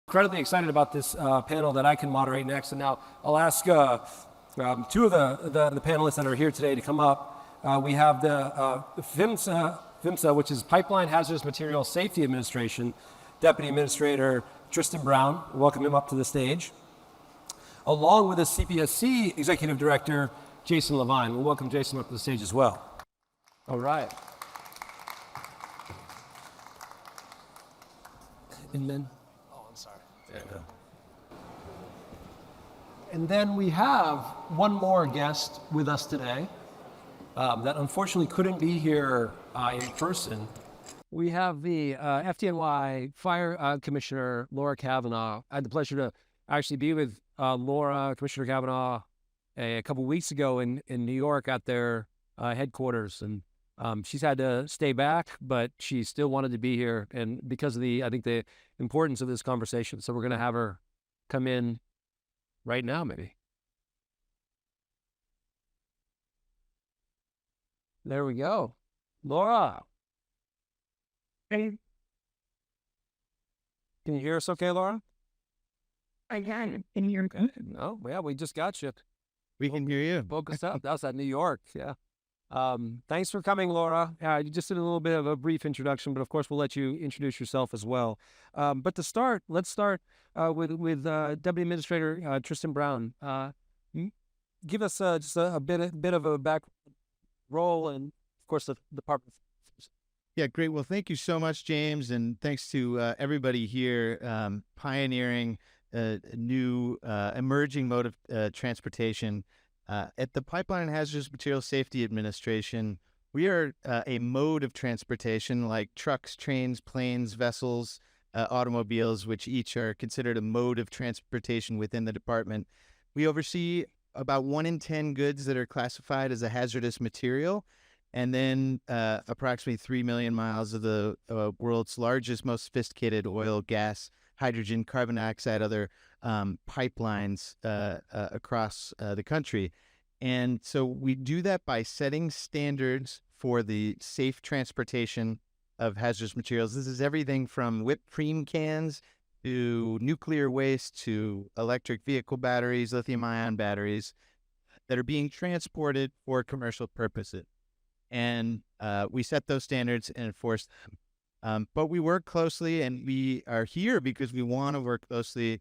Incredibly excited about this panel that I can moderate next. And now I'll ask two of the panelists that are here today to come up. We have the FMSA, which is Pipeline Hazardous Materials Safety Administration, Deputy Administrator Tristan Brown. Welcome him up to the stage. Along with the CPSC Executive Director, Jason Levine. We'll welcome Jason up to the stage as well. All right. And then, and then we have one more guest with us today that unfortunately couldn't be here in person. We have the FDNY Fire Commissioner, Laura Kavanagh. I had the pleasure to actually be with Laura, Commissioner Kavanagh, a couple of weeks ago in New York at their headquarters. And she's had to stay back, but she still wanted to be here. And because of I think the importance of this conversation. So we're going to have her come in right now, maybe. There we go. Laura. Hey. Can you hear us okay, Laura? I can. Can you hear me good? No, yeah, we just got you. We can hear you. Focus up. That was at New York, yeah. Thanks for coming, Laura. You just did a little bit of a brief introduction, but of course we'll let you introduce yourself as well. But to start, let's start with Deputy Administrator Tristan Brown. Give us just a bit of a back role and, of course, the department. Yeah, great. Well, thank you so much, James, and thanks to everybody here pioneering a new emerging mode of transportation. At the Pipeline and Hazardous Materials Safety Administration, we are a mode of transportation like trucks, trains, planes, vessels, automobiles, which each are considered a mode of transportation within the department. We oversee about 1 in 10 goods that are classified as a hazardous material, and then approximately 3 million miles of the world's largest, most sophisticated oil, gas, hydrogen, carbon dioxide, other pipelines across the country. And so we do that by setting standards for the safe transportation of hazardous materials. This is everything from whipped cream cans to nuclear waste to electric vehicle batteries, lithium-ion batteries that are being transported for commercial purposes. And we set those standards and enforce them. But we work closely, and we are here because we want to work closely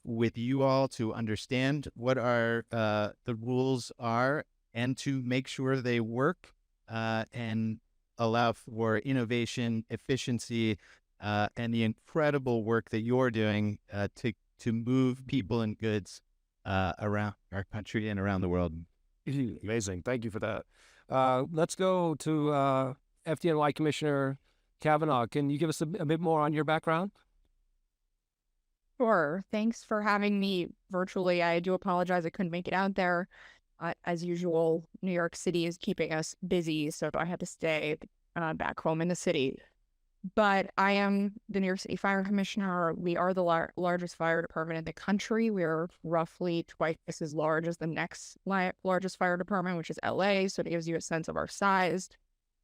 with you all to understand what the rules are and to make sure they work and allow for innovation, efficiency, and the incredible work that you're doing to move people and goods around our country and around the world. Amazing. Thank you for that. Let's go to FDNY Commissioner Kavanagh. Can you give us a bit more on your background? Sure. Thanks for having me virtually. I do apologize I couldn't make it out there. As usual, New York City is keeping us busy, so I had to stay back home in the city. But I am the New York City Fire Commissioner. We are the largest fire department in the country. We're roughly twice as large as the next largest fire department, which is LA, so it gives you a sense of our size.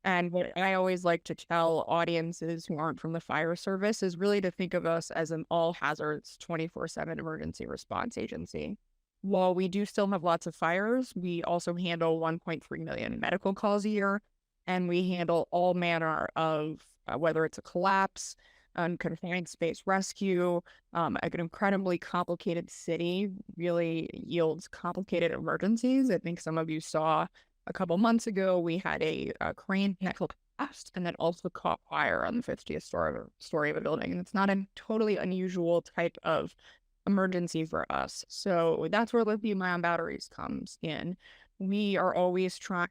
And what I always like to tell audiences who aren't from the fire service is really to think of us as an all hazards 24/7 emergency response agency. While we do still have lots of fires, we also handle 1.3 million medical calls a year, and we handle all manner of, whether it's a collapse, confined space rescue, an incredibly complicated city really yields complicated emergencies. I think some of you saw a couple months ago, we had a crane that collapsed and then also caught fire on the 50th story of a building. And it's not a totally unusual type of emergency for us. So that's where lithium-ion batteries comes in. We are always trying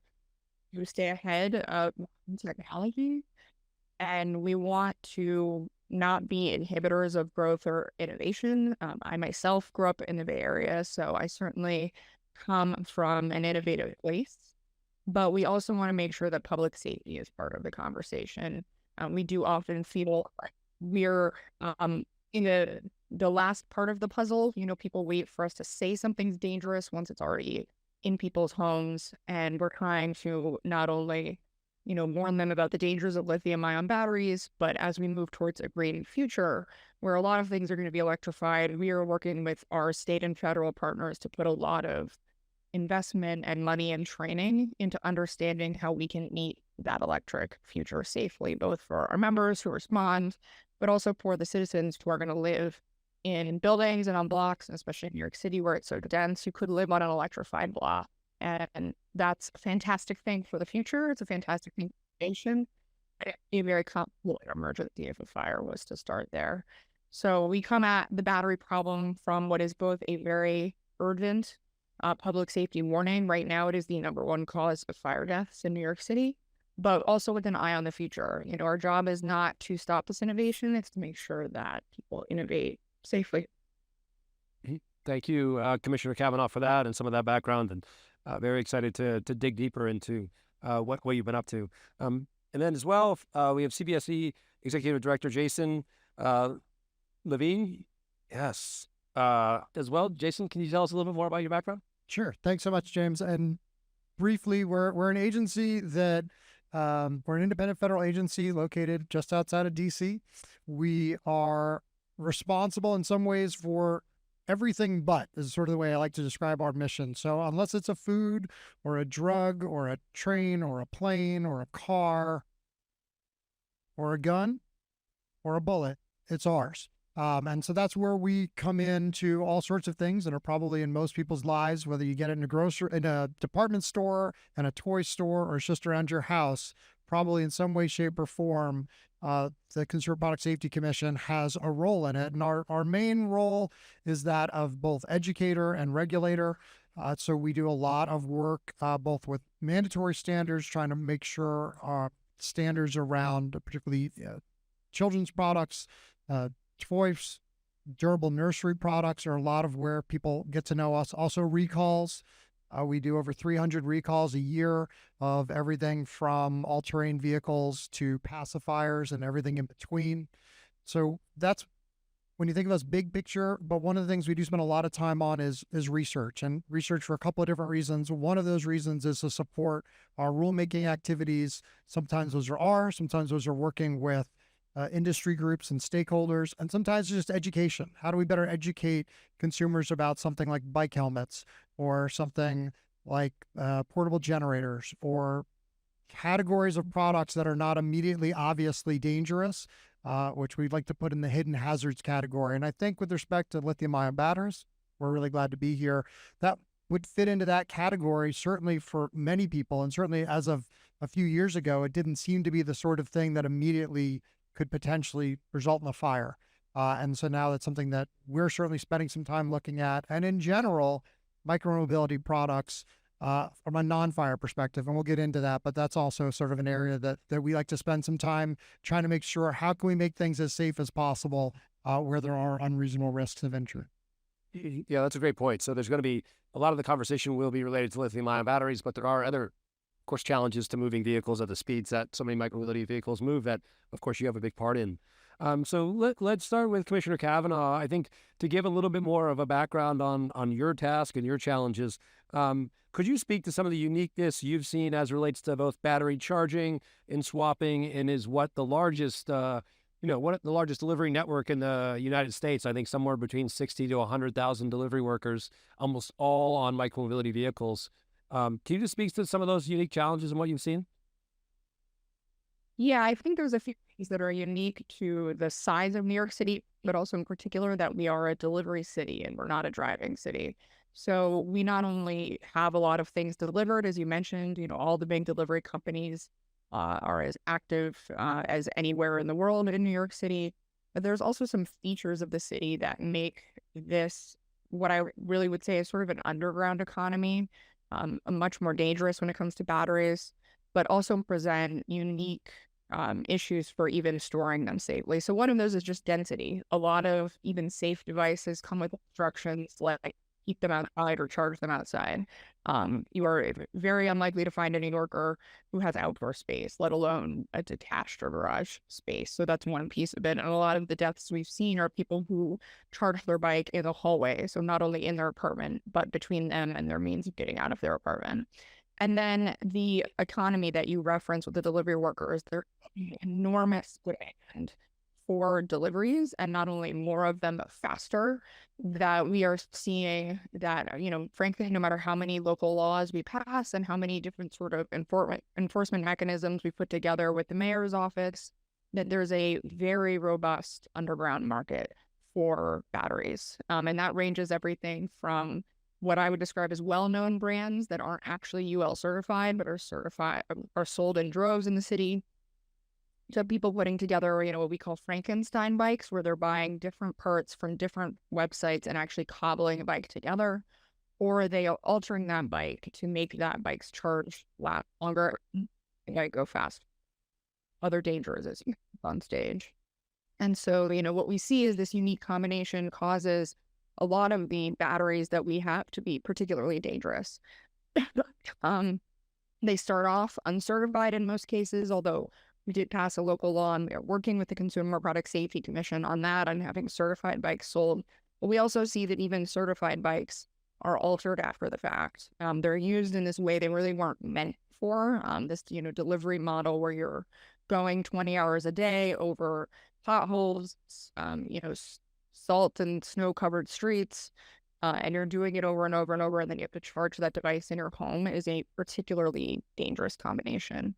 to stay ahead of technology, and we want to not be inhibitors of growth or innovation. I myself grew up in the Bay Area, so I certainly come from an innovative place. But we also want to make sure that public safety is part of the conversation. We do often feel we're in the last part of the puzzle. You know, people wait for us to say something's dangerous once it's already in people's homes. And we're trying to not only warn them about the dangers of lithium-ion batteries. But as we move towards a green future, where a lot of things are going to be electrified, we are working with our state and federal partners to put a lot of investment and money and training into understanding how we can meet that electric future safely, both for our members who respond, but also for the citizens who are going to live in buildings and on blocks, and especially in New York City where it's so dense, who could live on an electrified block. And that's a fantastic thing for the future. It's a fantastic thing for the nation. A very complicated emergency if a fire was to start there. So we come at the battery problem from what is both a very urgent public safety warning. Right now, it is the #1 cause of fire deaths in New York City, but also with an eye on the future. Our job is not to stop this innovation. It's to make sure that people innovate safely. Thank you, Commissioner Kavanagh, for that and some of that background, and very excited to dig deeper into what you've been up to. And then as well, we have CPSC Executive Director Jason Levine. Yes. As well, Jason, can you tell us a little bit more about your background? Sure. Thanks so much, James. And briefly, we're an agency that we're an independent federal agency located just outside of DC. We are responsible in some ways for everything but is sort of the way I like to describe our mission. So unless it's a food or a drug or a train or a plane or a car or a gun or a bullet, it's ours. And so that's where we come into all sorts of things that are probably in most people's lives, whether you get it in a department store and a toy store, or it's just around your house, probably in some way, shape, or form, the Consumer Product Safety Commission has a role in it. And our main role is that of both educator and regulator. So we do a lot of work, both with mandatory standards, trying to make sure our standards around particularly children's products, toys, durable nursery products are a lot of where people get to know us. Also recalls. We do over 300 recalls a year of everything from all-terrain vehicles to pacifiers and everything in between. So that's when you think of us big picture, but one of the things we do spend a lot of time on is research, and research for a couple of different reasons. One of those reasons is to support our rulemaking activities. Sometimes those are ours, sometimes those are working with industry groups and stakeholders, and sometimes just education. How do we better educate consumers about something like bike helmets or something like portable generators or categories of products that are not immediately obviously dangerous, which we'd like to put in the hidden hazards category. And I think with respect to lithium-ion batteries, we're really glad to be here. That would fit into that category, certainly for many people. And certainly as of a few years ago, it didn't seem to be the sort of thing that immediately could potentially result in a fire. And so now that's something that we're certainly spending some time looking at. And in general, micromobility products from a non-fire perspective, and we'll get into that, but that's also sort of an area that we like to spend some time trying to make sure, how can we make things as safe as possible where there are unreasonable risks of injury. Yeah, that's a great point. So there's going to be a lot of the conversation will be related to lithium-ion batteries, but there are other, of course, challenges to moving vehicles at the speeds that so many micromobility vehicles move that, of course, you have a big part in. So let's start with Commissioner Kavanagh. I think to give a little bit more of a background on your task and your challenges, could you speak to some of the uniqueness you've seen as relates to both battery charging and swapping, and is what the largest, what the largest delivery network in the United States? I think somewhere between 60 to 100,000 delivery workers, almost all on micromobility vehicles. Can you just speak to some of those unique challenges and what you've seen? Yeah, I think there's a few things that are unique to the size of New York City, but also in particular that we are a delivery city and we're not a driving city. So we not only have a lot of things delivered, as you mentioned, all the big delivery companies are as active as anywhere in the world in New York City, but there's also some features of the city that make this what I really would say is sort of an underground economy, much more dangerous when it comes to batteries, but also present unique issues for even storing them safely. So one of those is just density. A lot of even safe devices come with instructions like keep them outside or charge them outside. You are very unlikely to find a New Yorker who has outdoor space, let alone a detached or garage space. So that's one piece of it. And a lot of the deaths we've seen are people who charge their bike in the hallway. So not only in their apartment, but between them and their means of getting out of their apartment. And then the economy that you referenced with the delivery workers, they're enormous demand for deliveries, and not only more of them, but faster. That we are seeing that, frankly, no matter how many local laws we pass and how many different sort of enforcement mechanisms we put together with the mayor's office, that there's a very robust underground market for batteries. And that ranges everything from what I would describe as well-known brands that aren't actually UL certified, but are sold in droves in the city, to people putting together, what we call Frankenstein bikes, where they're buying different parts from different websites and actually cobbling a bike together, or they are altering that bike to make that bike's charge last longer and go fast. Other dangers is on stage. And so, what we see is this unique combination causes a lot of the batteries that we have to be particularly dangerous. They start off uncertified in most cases, although we did pass a local law and we are working with the Consumer Product Safety Commission on that and having certified bikes sold. But we also see that even certified bikes are altered after the fact. They're used in this way they really weren't meant for, this, delivery model where you're going 20 hours a day over potholes, salt and snow-covered streets, and you're doing it over and over and over, and then you have to charge that device in your home, is a particularly dangerous combination.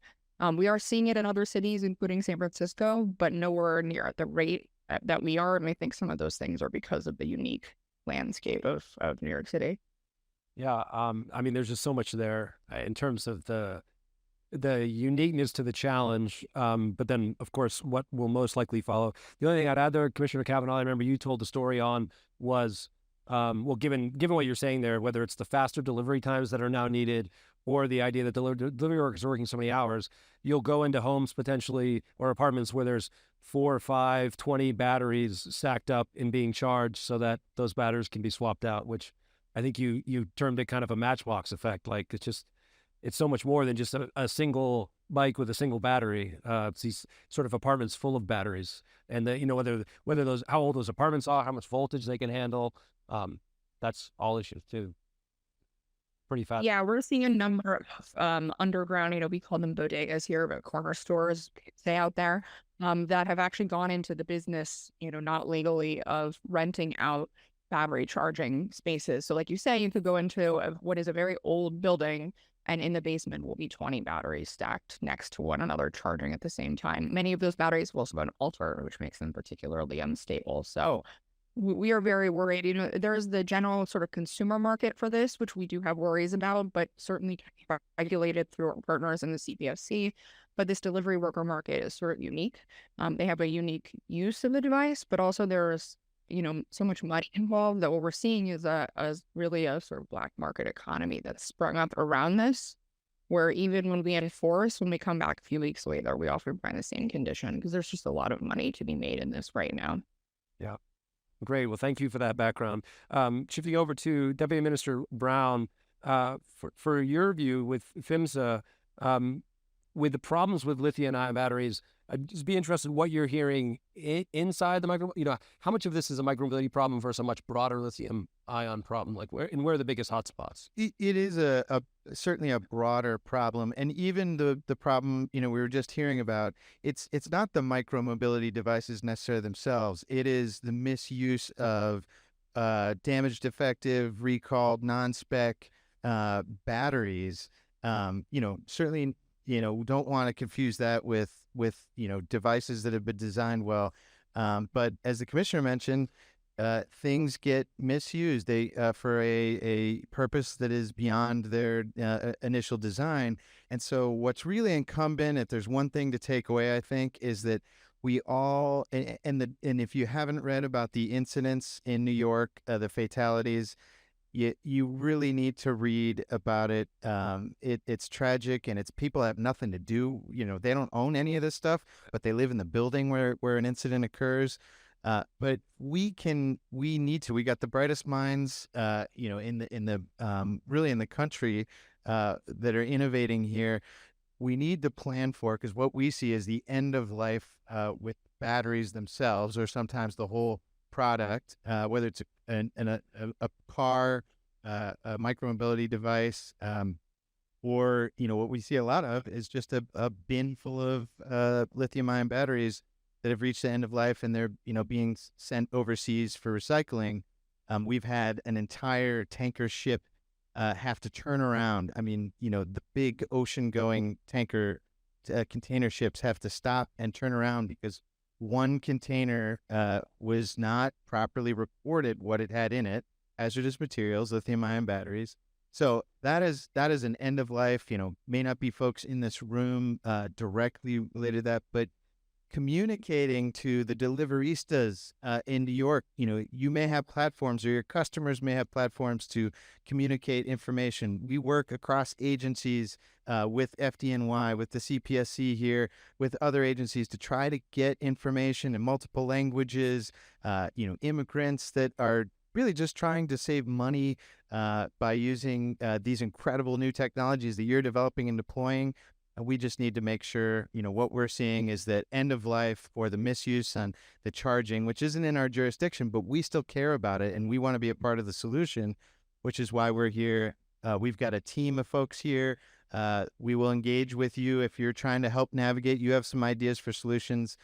We are seeing it in other cities, including San Francisco, but nowhere near at the rate that we are. And I think some of those things are because of the unique landscape of New York City. Yeah, I mean, there's just so much there in terms of the uniqueness to the challenge, but then, of course, what will most likely follow. The only thing I'd add there, Commissioner Kavanagh, I remember you told the story on was, well, given what you're saying there, whether it's the faster delivery times that are now needed or the idea that delivery workers are working so many hours, you'll go into homes potentially or apartments where there's 4 or 5, 20 batteries stacked up and being charged so that those batteries can be swapped out, which I think you termed it kind of a matchbox effect. Like it's so much more than just a single bike with a single battery. It's these sort of apartments full of batteries, and whether those, how old those apartments are, how much voltage they can handle. That's all issues too. Pretty fast. Yeah, we're seeing a number of underground, we call them bodegas here, but corner stores, say, out there, that have actually gone into the business, not legally, of renting out battery charging spaces. So like you say, you could go into what is a very old building, and in the basement will be 20 batteries stacked next to one another charging at the same time. Many of those batteries will also have an altar, which makes them particularly unstable. So we are very worried. There's the general sort of consumer market for this, which we do have worries about, but certainly regulated through our partners in the CPSC. But this delivery worker market is sort of unique. They have a unique use of the device, but also there's so much money involved that what we're seeing is really a sort of black market economy that's sprung up around this, where even when we come back a few weeks later, we often find the same condition because there's just a lot of money to be made in this right now. Yeah. Great. Well, thank you for that background. Shifting over to Deputy Minister Brown, for your view with PHMSA, with the problems with lithium-ion batteries, I'd just be interested in what you're hearing inside the micro. How much of this is a micromobility problem versus a much broader lithium-ion problem? Like where are the biggest hotspots? It is certainly a broader problem, and even the problem we were just hearing about. It's not the micromobility devices necessarily themselves. It is the misuse of damaged, defective, recalled, non-spec batteries. Certainly. Don't want to confuse that with devices that have been designed well. But as the commissioner mentioned, things get misused for a purpose that is beyond their initial design. And so what's really incumbent, if there's one thing to take away, I think, is that we all, and if you haven't read about the incidents in New York, the fatalities, you really need to read about it. It's tragic, and it's people have nothing to do. They don't own any of this stuff, but they live in the building where an incident occurs. But we need to. We got the brightest minds, in the country that are innovating here. We need to plan for, because what we see is the end of life with batteries themselves, or sometimes the whole product, whether it's a car, a micromobility device, or, what we see a lot of is just a bin full of lithium-ion batteries that have reached the end of life, and they're, being sent overseas for recycling. We've had an entire tanker ship have to turn around. I mean, the big ocean-going tanker container ships have to stop and turn around because one container was not properly reported what it had in it: hazardous materials, lithium-ion batteries. So that is an end of life. May not be folks in this room directly related to that, but communicating to the deliveristas in New York, you may have platforms, or your customers may have platforms to communicate information. We work across agencies with FDNY, with the CPSC here, with other agencies to try to get information in multiple languages. Immigrants that are really just trying to save money by using these incredible new technologies that you're developing and deploying. We just need to make sure, what we're seeing is that end of life or the misuse on the charging, which isn't in our jurisdiction, but we still care about it and we want to be a part of the solution, which is why we're here. We've got a team of folks here. We will engage with you if you're trying to help navigate. You have some ideas for solutions.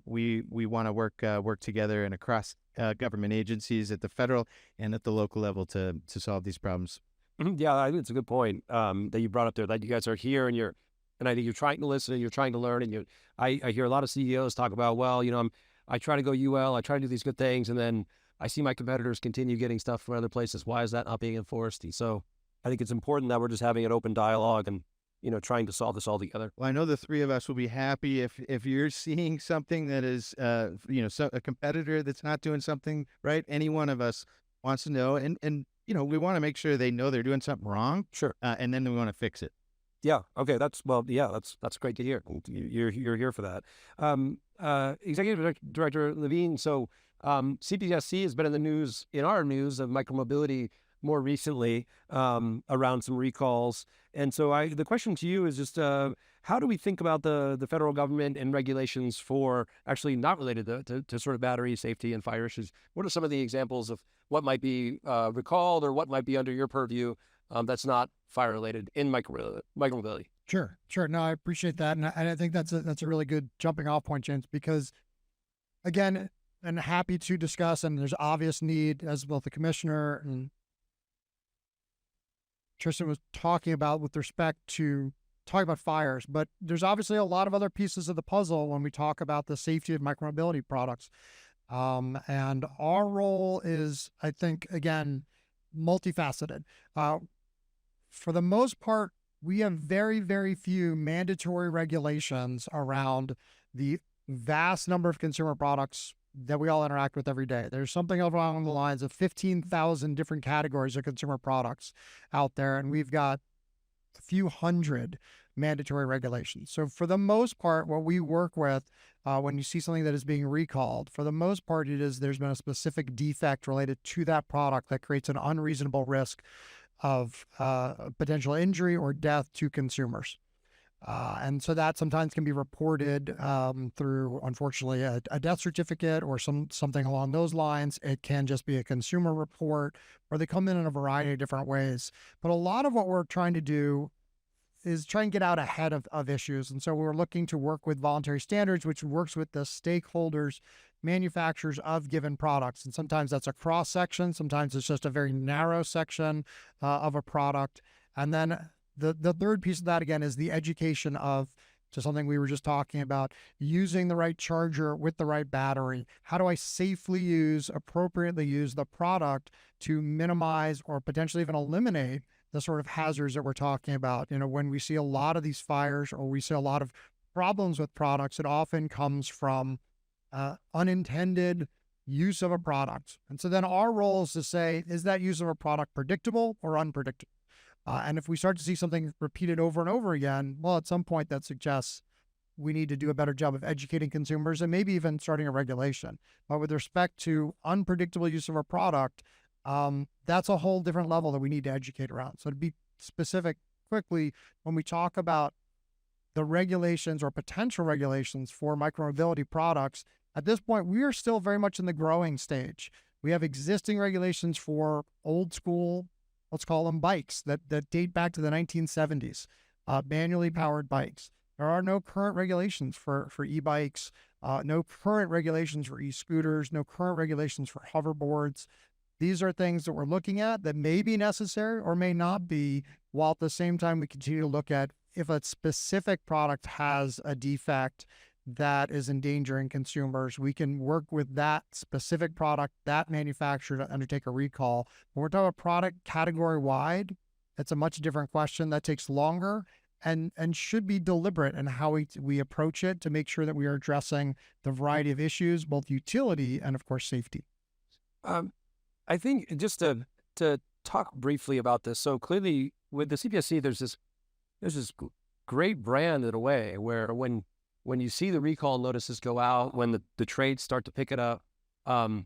We want to work together and across government agencies at the federal and at the local level to solve these problems. Yeah, I think it's a good point that you brought up there, that you guys are here and I think you're trying to listen and you're trying to learn. And I hear a lot of CEOs talk about, well, I try to go UL, I try to do these good things, and then I see my competitors continue getting stuff from other places. Why is that not being enforced? And so I think it's important that we're just having an open dialogue and, trying to solve this all together. Well, I know the three of us will be happy if you're seeing something that is, a competitor that's not doing something right. Any one of us wants to know, and we want to make sure they know they're doing something wrong. Sure. And then we want to fix it. Yeah. Okay. That's great to hear. You're here for that. Executive Director Levine. So CPSC has been in our news of micromobility more recently around some recalls. And so the question to you is just how do we think about the federal government and regulations for actually not related to sort of battery safety and fire issues? What are some of the examples of what might be recalled or what might be under your purview that's not fire related in micromobility? Sure. No, I appreciate that, and I think that's a really good jumping off point, James, because again, I'm happy to discuss, and there's obvious need, as both the commissioner and Tristan was talking about, with respect to talking about fires, but there's obviously a lot of other pieces of the puzzle when we talk about the safety of micromobility products. And our role is, I think, again, multifaceted. For the most part, we have very, very few mandatory regulations around the vast number of consumer products that we all interact with every day. There's something along the lines of 15,000 different categories of consumer products out there, and we've got a few hundred mandatory regulations. So for the most part, what we work with when you see something that is being recalled, for the most part, there's been a specific defect related to that product that creates an unreasonable risk of potential injury or death to consumers. And so that sometimes can be reported through, unfortunately, a death certificate or something along those lines. It can just be a consumer report, or they come in a variety of different ways. But a lot of what we're trying to do is try and get out ahead of issues. And so we're looking to work with voluntary standards, which works with the stakeholders, manufacturers of given products. And sometimes that's a cross section. Sometimes it's just a very narrow section of a product. And then the third piece of that, again, is the education of, to something we were just talking about, using the right charger with the right battery. How do I safely appropriately use the product to minimize or potentially even eliminate the sort of hazards that we're talking about? When we see a lot of these fires or we see a lot of problems with products, it often comes from unintended use of a product. And so then our role is to say, is that use of a product predictable or unpredictable? And if we start to see something repeated over and over again, well, at some point that suggests we need to do a better job of educating consumers and maybe even starting a regulation. But with respect to unpredictable use of a product, that's a whole different level that we need to educate around. So to be specific quickly, when we talk about the regulations or potential regulations for micromobility products, at this point, we are still very much in the growing stage. We have existing regulations for old school let's call them bikes that date back to the 1970s, manually powered bikes. There are no current regulations for e-bikes, no current regulations for e-scooters, no current regulations for hoverboards. These are things that we're looking at that may be necessary or may not be, while at the same time we continue to look at if a specific product has a defect that is endangering consumers, we can work with that specific product, that manufacturer, to undertake a recall. When we're talking about product category wide, it's a much different question that takes longer and should be deliberate in how we approach it to make sure that we are addressing the variety of issues, both utility and of course safety. I think just to talk briefly about this. So clearly with the CPSC, there's this great brand in a way where when you see the recall notices go out, when the trades start to pick it up, I'm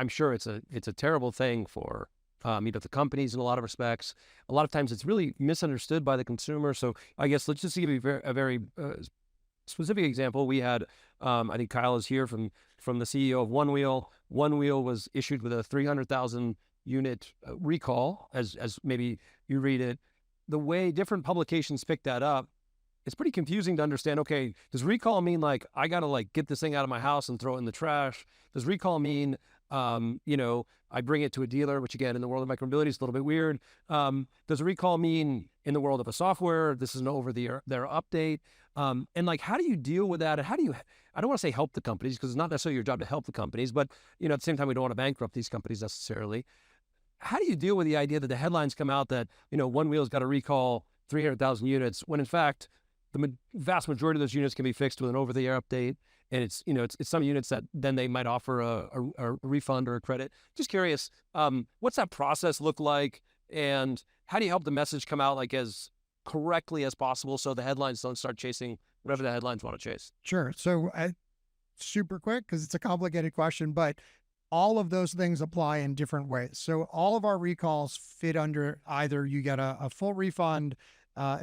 sure it's a terrible thing for the companies in a lot of respects. A lot of times it's really misunderstood by the consumer. So I guess let's just give you a very specific example. We had, I think Kyle is here from the CEO of One Wheel. One Wheel was issued with a 300,000 unit recall, as maybe you read it. The way different publications pick that up, it's pretty confusing to understand. Okay, does recall mean like I gotta like get this thing out of my house and throw it in the trash? Does recall mean I bring it to a dealer, which again in the world of micromobility is a little bit weird. Does a recall mean in the world of a software this is an over-the-air update? And like how do you deal with that? And how do you? I don't want to say help the companies because it's not necessarily your job to help the companies, but at the same time we don't want to bankrupt these companies necessarily. How do you deal with the idea that the headlines come out that One Wheel's got to recall 300,000 units when in fact the vast majority of those units can be fixed with an over-the-air update, and it's some units that then they might offer a refund or a credit. Just curious, what's that process look like, and how do you help the message come out like as correctly as possible so the headlines don't start chasing whatever the headlines want to chase? Sure. So super quick because it's a complicated question, but all of those things apply in different ways. So all of our recalls fit under either you get a full refund,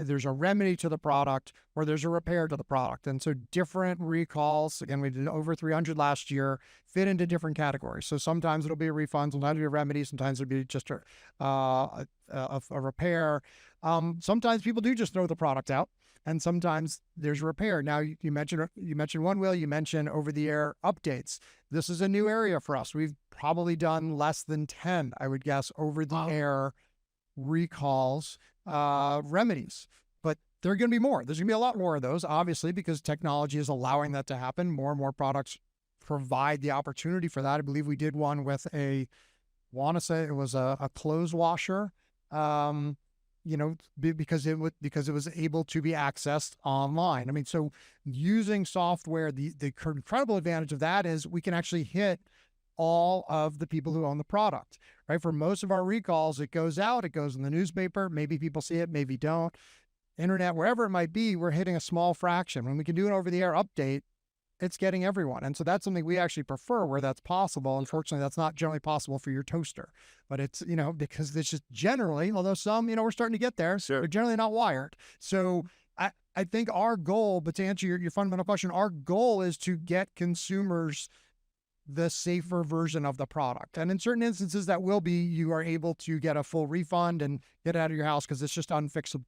there's a remedy to the product, or there's a repair to the product. And so different recalls, again, we did over 300 last year, fit into different categories. So sometimes it'll be a refund, sometimes it'll be a remedy, sometimes it'll be just a repair. Sometimes people do just throw the product out, and sometimes there's a repair. Now you mentioned One Wheel, you mentioned over-the-air updates. This is a new area for us. We've probably done less than 10, I would guess, over-the-air recalls, remedies, but there are going to be more. There's going to be a lot more of those, obviously, because technology is allowing that to happen. More and more products provide the opportunity for that. I believe we did one with want to say it was a clothes washer, because it was able to be accessed online. I mean, so using software, the incredible advantage of that is we can actually hit all of the people who own the product, right? For most of our recalls, it goes out, it goes in the newspaper. Maybe people see it, maybe don't. Internet, wherever it might be, we're hitting a small fraction. When we can do an over-the-air update, it's getting everyone. And so that's something we actually prefer where that's possible. Unfortunately, that's not generally possible for your toaster, but it's, because it's just generally, although some, we're starting to get there, Sure. They're generally not wired. So I think our goal, but to answer your fundamental question, our goal is to get consumers the safer version of the product. And in certain instances that will be, you are able to get a full refund and get it out of your house because it's just unfixable.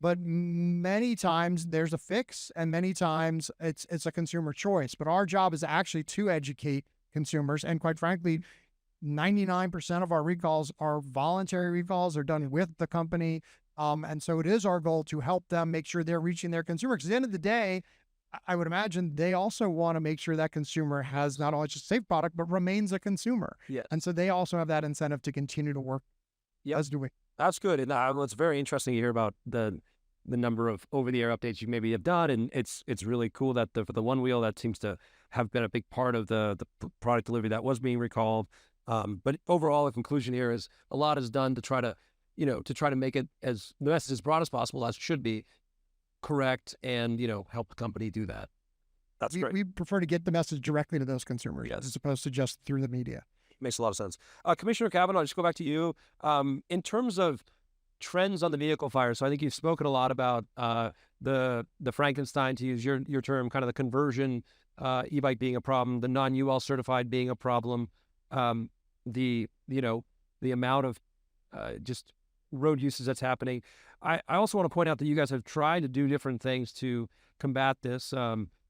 But many times there's a fix, and many times it's a consumer choice. But our job is actually to educate consumers. And quite frankly, 99% of our recalls are voluntary recalls. They're done with the company. And so it is our goal to help them make sure they're reaching their consumer. Because at the end of the day, I would imagine they also want to make sure that consumer has not only just a safe product, but remains a consumer. Yes. And so they also have that incentive to continue to work as do we. That's good. And it's very interesting to hear about the number of over-the-air updates you maybe have done. And it's really cool that for the One Wheel, that seems to have been a big part of the product delivery that was being recalled. But overall, the conclusion here is a lot is done to try to make it as the message as broad as possible, as it should be, correct, and help the company do that. That's great. We prefer to get the message directly to those consumers, Yes. as opposed to just through the media. Makes a lot of sense. Commissioner Kavanagh, just go back to you. In terms of trends on the vehicle fire, so I think you've spoken a lot about the Frankenstein, to use your term, kind of the conversion e-bike being a problem, the non-UL certified being a problem, the amount of just road usage that's happening. I also want to point out that you guys have tried to do different things to combat this.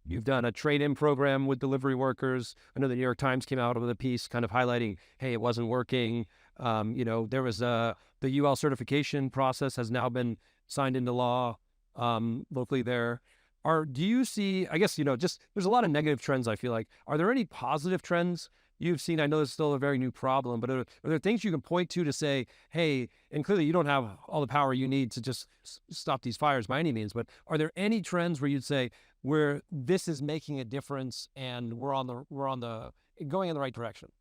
You've done a trade-in program with delivery workers. I know the New York Times came out with a piece kind of highlighting, hey, it wasn't working. There was the UL certification process has now been signed into law locally there. Do you see, I guess, just there's a lot of negative trends, I feel like. Are there any positive trends you've seen? I know it's still a very new problem, but are there things you can point to say, hey, and clearly you don't have all the power you need to just stop these fires by any means, but are there any trends where you'd say where this is making a difference and we're going in the right direction?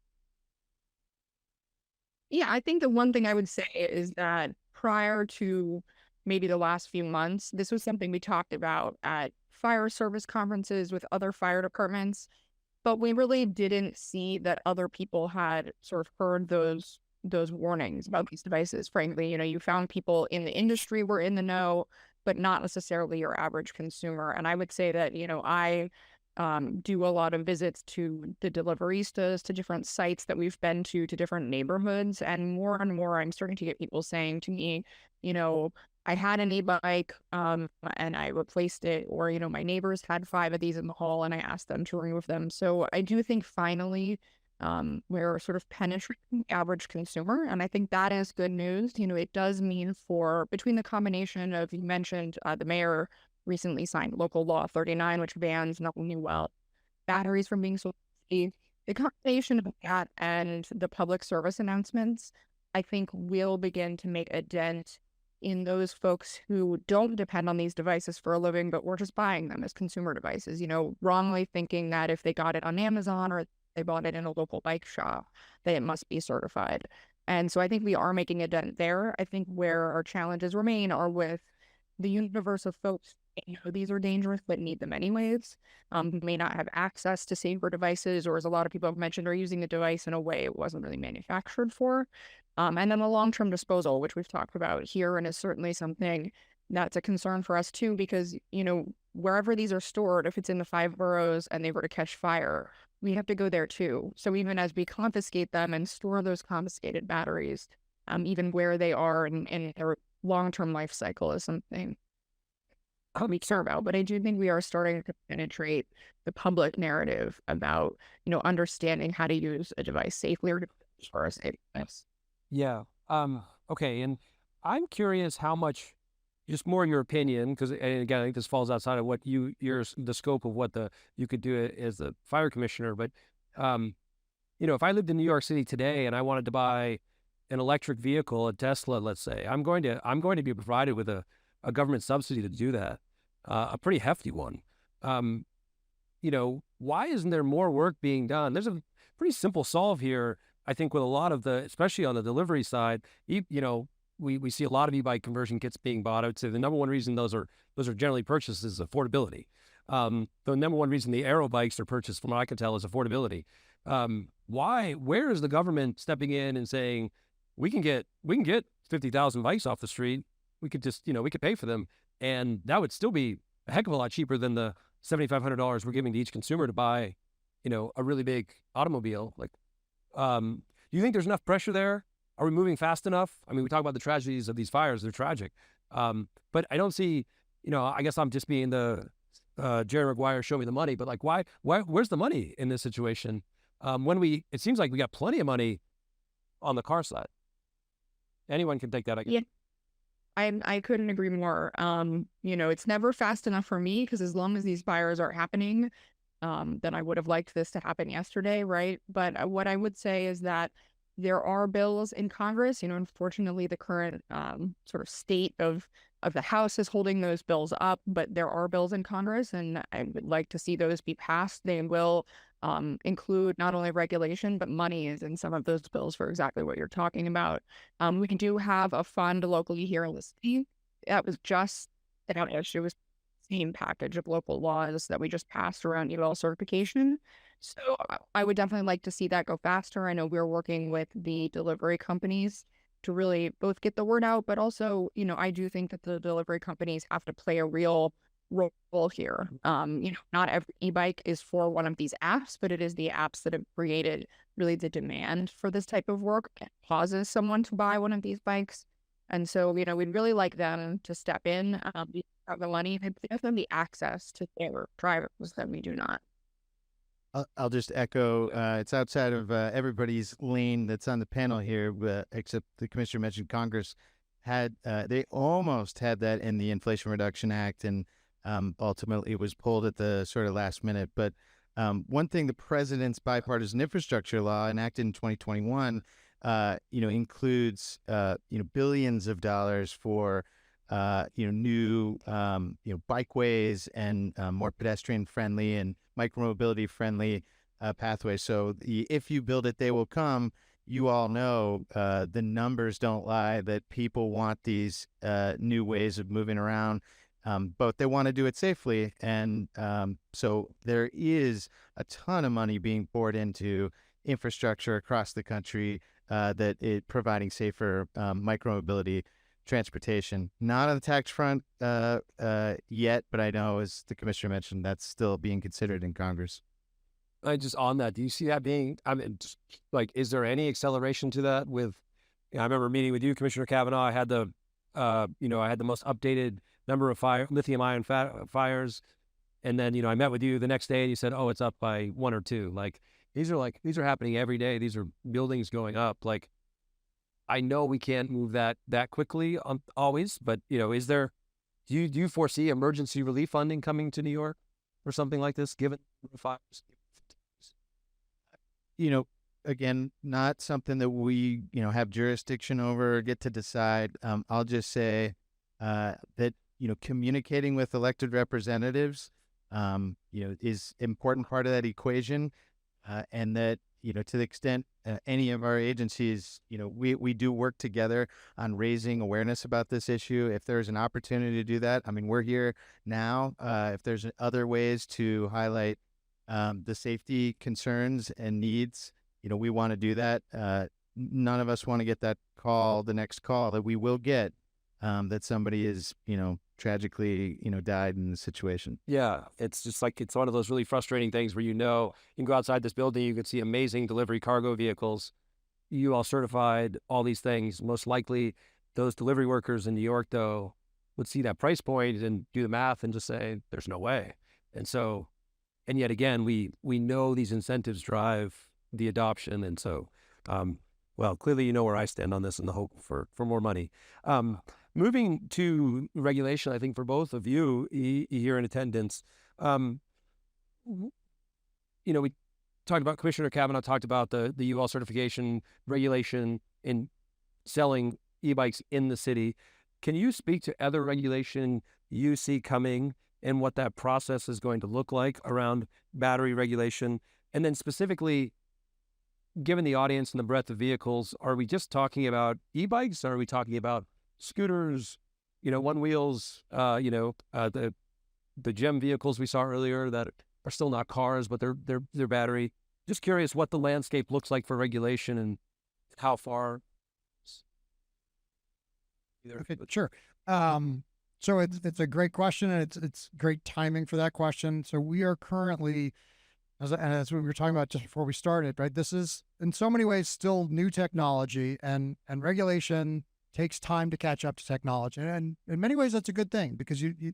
Yeah, I think the one thing I would say is that prior to maybe the last few months, this was something we talked about at fire service conferences with other fire departments, but we really didn't see that other people had sort of heard those warnings about these devices. Frankly, you found people in the industry were in the know, but not necessarily your average consumer. And I would say that, I do a lot of visits to the deliveristas, to different sites that we've been to different neighborhoods. And more, I'm starting to get people saying to me, I had an e-bike and I replaced it, or, my neighbors had 5 of these in the hall and I asked them to remove them. So I do think finally we're sort of penetrating the average consumer. And I think that is good news. It does mean between the combination of, you mentioned the mayor recently signed Local Law 39, which bans batteries from being sold. The combination of that and the public service announcements, I think will begin to make a dent in those folks who don't depend on these devices for a living, but we're just buying them as consumer devices, wrongly thinking that if they got it on Amazon or they bought it in a local bike shop, that it must be certified. And so I think we are making a dent there. I think where our challenges remain are with the universe of folks who know these are dangerous but need them anyways, who may not have access to safer devices, or as a lot of people have mentioned, are using the device in a way it wasn't really manufactured for. And then the long-term disposal, which we've talked about here, and is certainly something that's a concern for us too, because, wherever these are stored, if it's in the 5 boroughs and they were to catch fire, we have to go there too. So even as we confiscate them and store those confiscated batteries, even where they are in their long-term life cycle is something we care about. But I do think we are starting to penetrate the public narrative about, understanding how to use a device safely or as far as safety. Yeah. Okay. And I'm curious how much, just more your opinion, because again, I think this falls outside of what the scope of what you could do as the fire commissioner. But, if I lived in New York City today and I wanted to buy an electric vehicle, a Tesla, let's say, I'm going to be provided with a government subsidy to do that, a pretty hefty one. Why isn't there more work being done? There's a pretty simple solve here, I think, with a lot of especially on the delivery side. We see a lot of e-bike conversion kits being bought. I would say the number one reason those are generally purchased is affordability. The number one reason the aero bikes are purchased, from what I can tell, is affordability. Where is the government stepping in and saying, we can get 50,000 bikes off the street. We could just, we could pay for them. And that would still be a heck of a lot cheaper than the $7,500 we're giving to each consumer to buy, a really big automobile. Do you think there's enough pressure there? Are we moving fast enough? I mean, we talk about the tragedies of these fires. They're tragic. But I don't see, I guess I'm just being the Jerry Maguire, show me the money. But where's the money in this situation? It seems like we got plenty of money on the car side. Anyone can take that, I guess. Yeah. I couldn't agree more. It's never fast enough for me, because as long as these fires are happening, then I would have liked this to happen yesterday, right? But what I would say is that there are bills in Congress. Unfortunately, the current sort of state of the House is holding those bills up, but there are bills in Congress, and I would like to see those be passed. They will include not only regulation, but money is in some of those bills for exactly what you're talking about. We do have a fund locally here in the city that was just announced. It was the same package of local laws that we just passed around UL certification. So I would definitely like to see that go faster. I know we're working with the delivery companies to really both get the word out, but also, I do think that the delivery companies have to play a real role here. Not every e-bike is for one of these apps, but it is the apps that have created really the demand for this type of work that causes someone to buy one of these bikes. And so, we'd really like them to step in, have the money, and give them the access to their drivers that we do not. I'll just echo, it's outside of everybody's lane that's on the panel here, except the commissioner mentioned Congress they almost had that in the Inflation Reduction Act, and ultimately it was pulled at the sort of last minute. But one thing, the president's bipartisan infrastructure law enacted in 2021, includes, billions of dollars for new, bikeways and more pedestrian friendly and micromobility friendly pathways. So if you build it, they will come. You all know the numbers don't lie, that people want these new ways of moving around, but they want to do it safely. And so there is a ton of money being poured into infrastructure across the country that is providing safer micromobility transportation. Not on the tax front yet, but I know, as the commissioner mentioned, that's still being considered in Congress. Just on that, do you see that being, is there any acceleration to that with, I remember meeting with you, Commissioner Kavanagh. I had the, I had the most updated number of lithium-ion fires. And then, I met with you the next day and you said, oh, it's up by 1 or 2. These are happening every day. These are buildings going up. I know we can't move that quickly always, but, is there, do you foresee emergency relief funding coming to New York or something like this, given the fires? Again, not something that we, have jurisdiction over or get to decide. I'll just say that, communicating with elected representatives, is important part of that equation. And that, to the extent any of our agencies, we do work together on raising awareness about this issue. If there's an opportunity to do that, we're here now. If there's other ways to highlight the safety concerns and needs, we want to do that. None of us want to get that call, the next call that we will get, that somebody is, tragically, died in the situation. Yeah, it's just it's one of those really frustrating things where, you can go outside this building, you can see amazing delivery cargo vehicles, you all certified, all these things. Most likely those delivery workers in New York, though, would see that price point and do the math and just say, there's no way. And yet again, we know these incentives drive the adoption. And so, clearly you know where I stand on this and the hope for more money. Moving to regulation, I think for both of you here in attendance, we talked about, Commissioner Kavanagh talked about the UL certification regulation in selling e-bikes in the city. Can you speak to other regulation you see coming and what that process is going to look like around battery regulation? And then specifically, given the audience and the breadth of vehicles, are we just talking about e-bikes? Or are we talking about scooters, one wheels, the GEM vehicles we saw earlier that are still not cars, but they're battery? Just curious what the landscape looks like for regulation and how far. Okay, sure. So it's a great question, and it's great timing for that question. So we are currently, as we were talking about just before we started, right? This is in so many ways still new technology, and regulation takes time to catch up to technology. And in many ways, that's a good thing, because you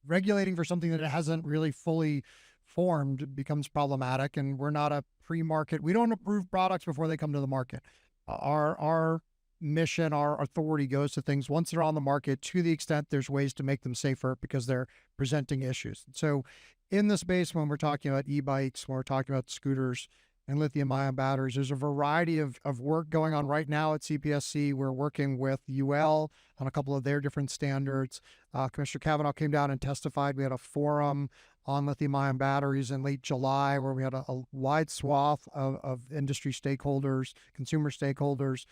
regulating for something that hasn't really fully formed becomes problematic. And we're not a pre-market. We don't approve products before they come to the market. Our mission, our authority goes to things once they're on the market, to the extent there's ways to make them safer because they're presenting issues. So in the space, when we're talking about e-bikes, when we're talking about scooters and lithium-ion batteries, there's a variety of work going on right now at CPSC. We're working with UL on a couple of their different standards. Commissioner Kavanagh came down and testified. We had a forum on lithium-ion batteries in late July, where we had a wide swath of industry stakeholders, consumer stakeholders,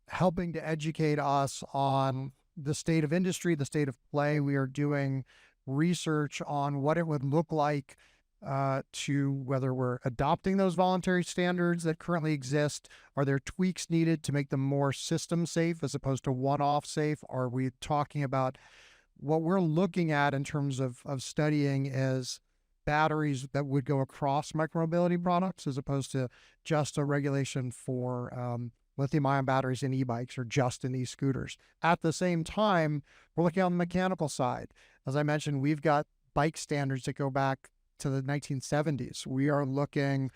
helping to educate us on the state of industry, the state of play. We are doing research on what it would look like to whether we're adopting those voluntary standards that currently exist. Are there tweaks needed to make them more system safe as opposed to one-off safe? Are we talking about what we're looking at in terms of studying is batteries that would go across micromobility products as opposed to just a regulation for lithium-ion batteries in e-bikes or just in e-scooters. At the same time, we're looking on the mechanical side. As I mentioned, we've got bike standards that go back to the 1970s. We are looking,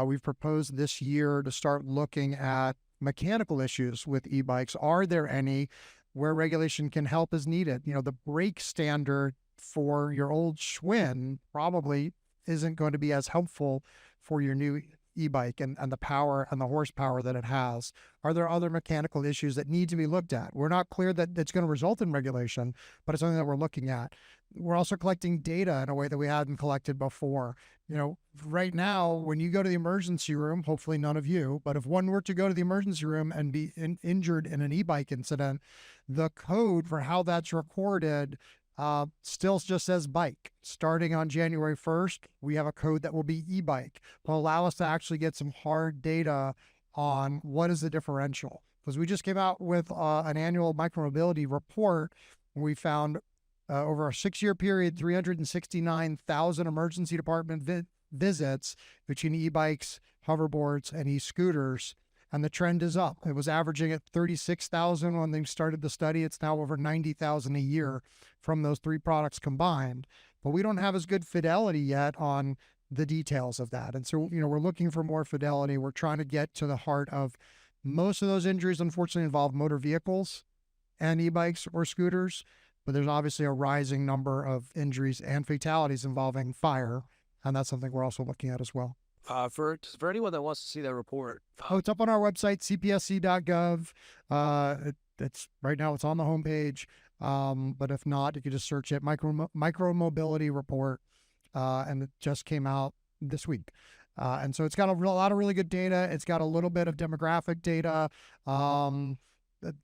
we've proposed this year to start looking at mechanical issues with e-bikes. Are there any where regulation can help as needed? You know, the brake standard for your old Schwinn probably isn't going to be as helpful for your new e-bike and the power and the horsepower that it has. Are there other mechanical issues that need to be looked at? We're not clear that it's going to result in regulation, but it's something that we're looking at. We're also collecting data in a way that we hadn't collected before. You know, right now, when you go to the emergency room, hopefully none of you, but if one were to go to the emergency room and be injured in an e-bike incident, the code for how that's recorded still just says bike. Starting on January 1st, we have a code that will be e-bike, will allow us to actually get some hard data on what is the differential. Because we just came out with an annual micromobility report. We found over a 6-year period, 369,000 emergency department visits between e-bikes, hoverboards, and e-scooters. And the trend is up. It was averaging at 36,000 when they started the study. It's now over 90,000 a year from those three products combined. But we don't have as good fidelity yet on the details of that. And so, you know, we're looking for more fidelity. We're trying to get to the heart of most of those injuries, unfortunately, involve motor vehicles and e-bikes or scooters. But there's obviously a rising number of injuries and fatalities involving fire. And that's something we're also looking at as well. For anyone that wants to see that report, it's up on our website, cpsc.gov. It's right now, it's on the homepage. But if not, you can just search it, Micromobility Report, and it just came out this week. And so it's got a lot of really good data. It's got a little bit of demographic data,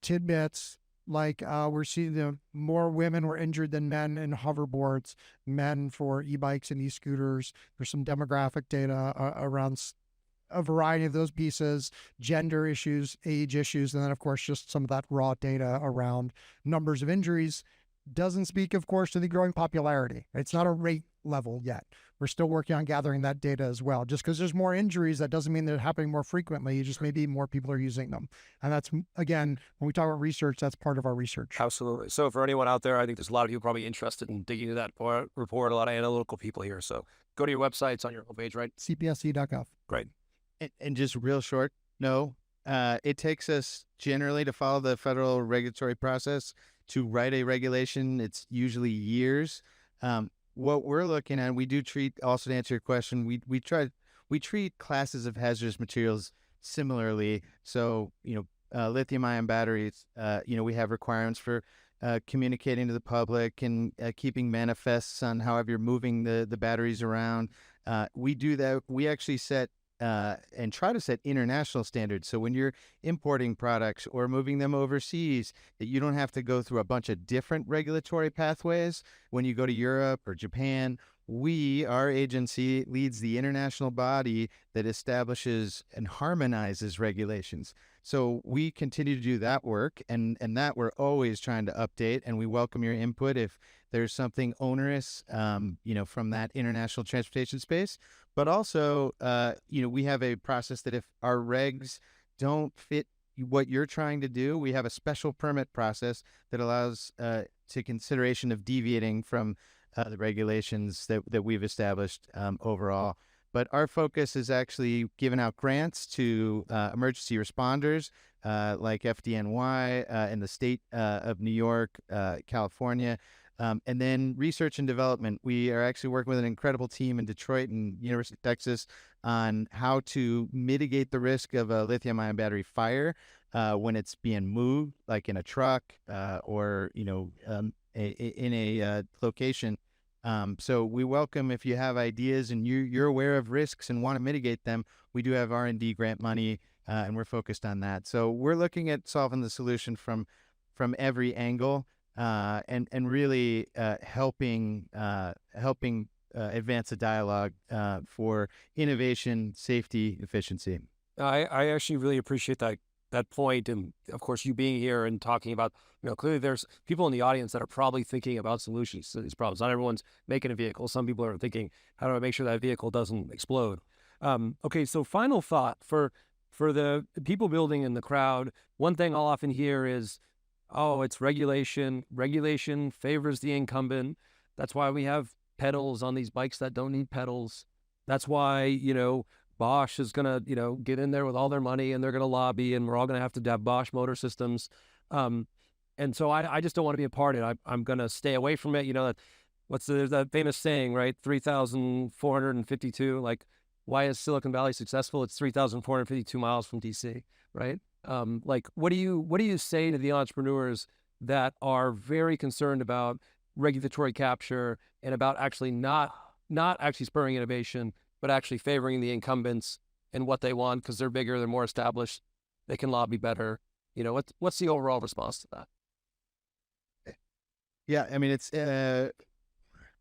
tidbits. Like we're seeing the more women were injured than men in hoverboards, men for e-bikes and e-scooters. There's some demographic data around a variety of those pieces, gender issues, age issues, and then of course just some of that raw data around numbers of injuries. Doesn't speak, of course, to the growing popularity. It's not a rate level yet. We're still working on gathering that data as well. Just because there's more injuries, that doesn't mean they're happening more frequently. Just maybe more people are using them. And that's, again, when we talk about research, that's part of our research. absolutely. So for anyone out there, I think there's a lot of people probably interested in digging into that report, a lot of analytical people here. So go to your website. It's on your homepage, right? CPSC.gov. Great. And just real short, no, it takes us generally to follow the federal regulatory process to write a regulation. It's usually years. What we're looking at, we do treat, also to answer your question, we treat classes of hazardous materials similarly. So, lithium-ion batteries, we have requirements for communicating to the public and keeping manifests on however you're moving the batteries around. We do that. We actually set and try to set international standards. So when you're importing products or moving them overseas, that you don't have to go through a bunch of different regulatory pathways. When you go to Europe or Japan, our agency leads the international body that establishes and harmonizes regulations. So we continue to do that work, and that we're always trying to update, and we welcome your input if there's something onerous, from that international transportation space. But also, we have a process that if our regs don't fit what you're trying to do, we have a special permit process that allows to consideration of deviating from the regulations that we've established overall. But our focus is actually giving out grants to emergency responders like FDNY in the state of New York, California. And then research and development. We are actually working with an incredible team in Detroit and University of Texas on how to mitigate the risk of a lithium-ion battery fire when it's being moved, like in a truck or in a location. So we welcome if you have ideas and you're aware of risks and want to mitigate them. We do have R&D grant money, and we're focused on that. So we're looking at solving the solution from every angle. And really helping advance the dialogue for innovation, safety, efficiency. I actually really appreciate that point, and of course you being here and talking about, clearly there's people in the audience that are probably thinking about solutions to these problems. Not everyone's making a vehicle. Some people are thinking, how do I make sure that vehicle doesn't explode? Okay, so final thought for for the people building in the crowd, one thing I'll often hear is, oh, it's regulation. Regulation favors the incumbent. That's why we have pedals on these bikes that don't need pedals. That's why, Bosch is going to, get in there with all their money and they're going to lobby and we're all going to have Bosch motor systems. And so I just don't want to be a part of it. I'm going to stay away from it. There's that famous saying, right? 3,452, like, why is Silicon Valley successful? It's 3,452 miles from DC, right? What do you say to the entrepreneurs that are very concerned about regulatory capture and about actually not actually spurring innovation, but actually favoring the incumbents and what they want because they're bigger, they're more established, they can lobby better? What's the overall response to that? Yeah, I mean, it's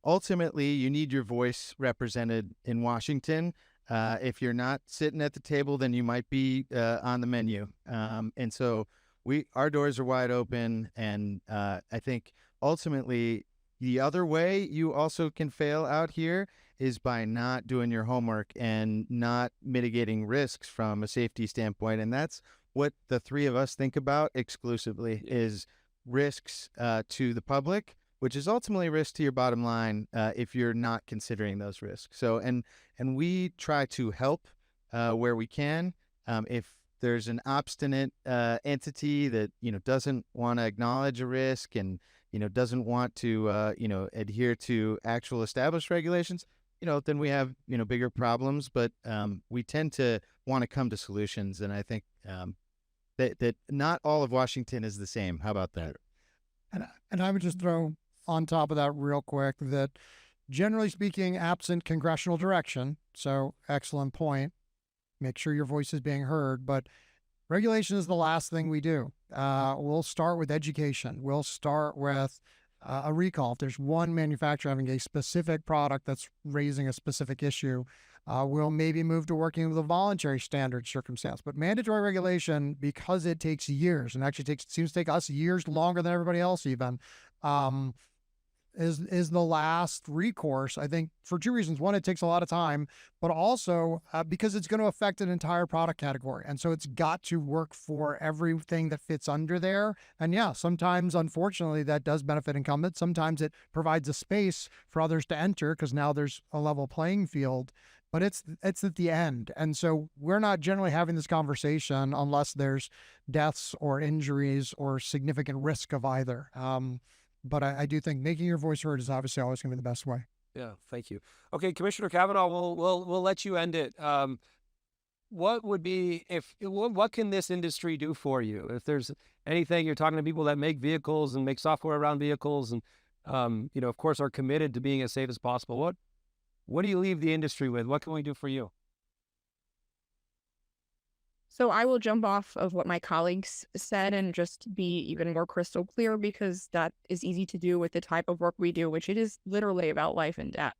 ultimately you need your voice represented in Washington. If you're not sitting at the table, then you might be on the menu. And so our doors are wide open. And I think ultimately the other way you also can fail out here is by not doing your homework and not mitigating risks from a safety standpoint. And that's what the three of us think about exclusively is risks to the public, which is ultimately risk to your bottom line if you're not considering those risks. So, and we try to help where we can. If there's an obstinate entity that doesn't want to acknowledge a risk and doesn't want to adhere to actual established regulations, then we have bigger problems. But we tend to want to come to solutions, and I think that not all of Washington is the same. How about that? And I would just throw on top of that real quick that generally speaking, absent congressional direction, so excellent point, make sure your voice is being heard, but regulation is the last thing we do. We'll start with education. We'll start with a recall. If there's one manufacturer having a specific product that's raising a specific issue, we'll maybe move to working with a voluntary standard circumstance. But mandatory regulation, because it takes years, and actually seems to take us years longer than everybody else even, is the last recourse, I think, for two reasons. One, it takes a lot of time, but also because it's going to affect an entire product category. And so it's got to work for everything that fits under there. And yeah, sometimes, unfortunately, that does benefit incumbents. Sometimes it provides a space for others to enter because now there's a level playing field. But it's at the end. And so we're not generally having this conversation unless there's deaths or injuries or significant risk of either. But I do think making your voice heard is obviously always going to be the best way. Yeah, thank you. Okay, Commissioner Kavanagh, we'll let you end it. What can this industry do for you? If there's anything, you're talking to people that make vehicles and make software around vehicles and, of course, are committed to being as safe as possible. What do you leave the industry with? What can we do for you? So I will jump off of what my colleagues said and just be even more crystal clear, because that is easy to do with the type of work we do, which it is literally about life and death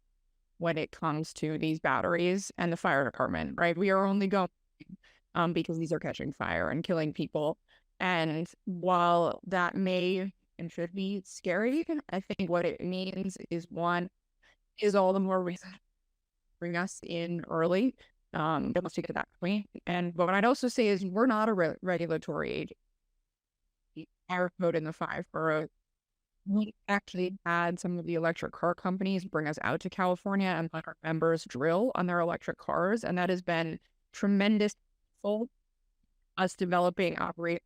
when it comes to these batteries and the fire department, right? We are only going because these are catching fire and killing people. And while that may and should be scary, I think what it means is, one, is all the more reason to bring us in early. Let's take it that way. But what I'd also say is we're not a regulatory agency. Our code in the 5 boroughs, we actually had some of the electric car companies bring us out to California and let our members drill on their electric cars. And that has been tremendous for us developing operators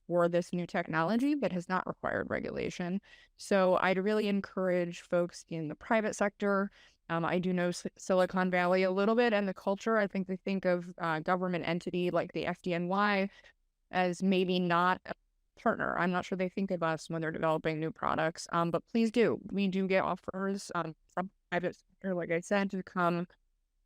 for this new technology that has not required regulation. So I'd really encourage folks in the private sector. I do know Silicon Valley a little bit and the culture. I think they think of a government entity like the FDNY as maybe not a partner. I'm not sure they think of us when they're developing new products, but please do. We do get offers from private sector, like I said, to come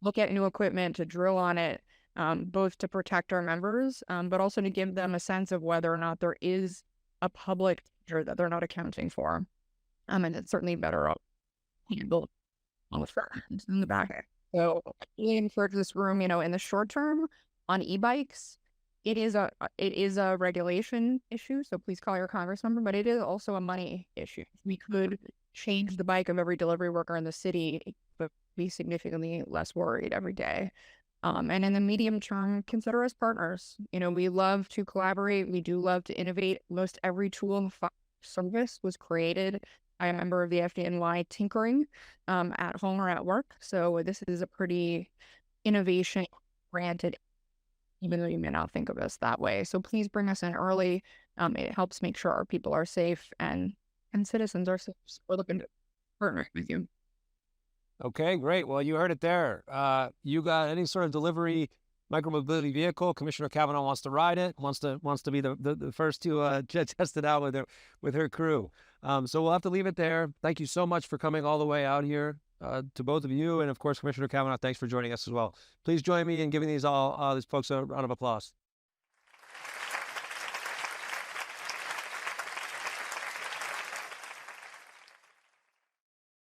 look at new equipment, to drill on it, both to protect our members, but also to give them a sense of whether or not there is a public danger that they're not accounting for. And it's certainly better handled on the front end than the back end. So I really encourage this room, in the short term on e-bikes, it is a regulation issue. So please call your Congress member, but it is also a money issue. We could change the bike of every delivery worker in the city, but be significantly less worried every day. And in the medium term, consider us partners. You know, we love to collaborate. We do love to innovate. Most every tool in the service was created by a member of the FDNY tinkering at home or at work. So this is a pretty innovation granted, even though you may not think of us that way. So please bring us in early. It helps make sure our people are safe and citizens are safe. So we're looking to partner with you. Okay, great. Well, you heard it there. You got any sort of delivery micromobility vehicle? Commissioner Kavanagh wants to ride it. Wants to be the first to test it out with her crew. So we'll have to leave it there. Thank you so much for coming all the way out here. To both of you, and of course, Commissioner Kavanagh, thanks for joining us as well. Please join me in giving these folks a round of applause.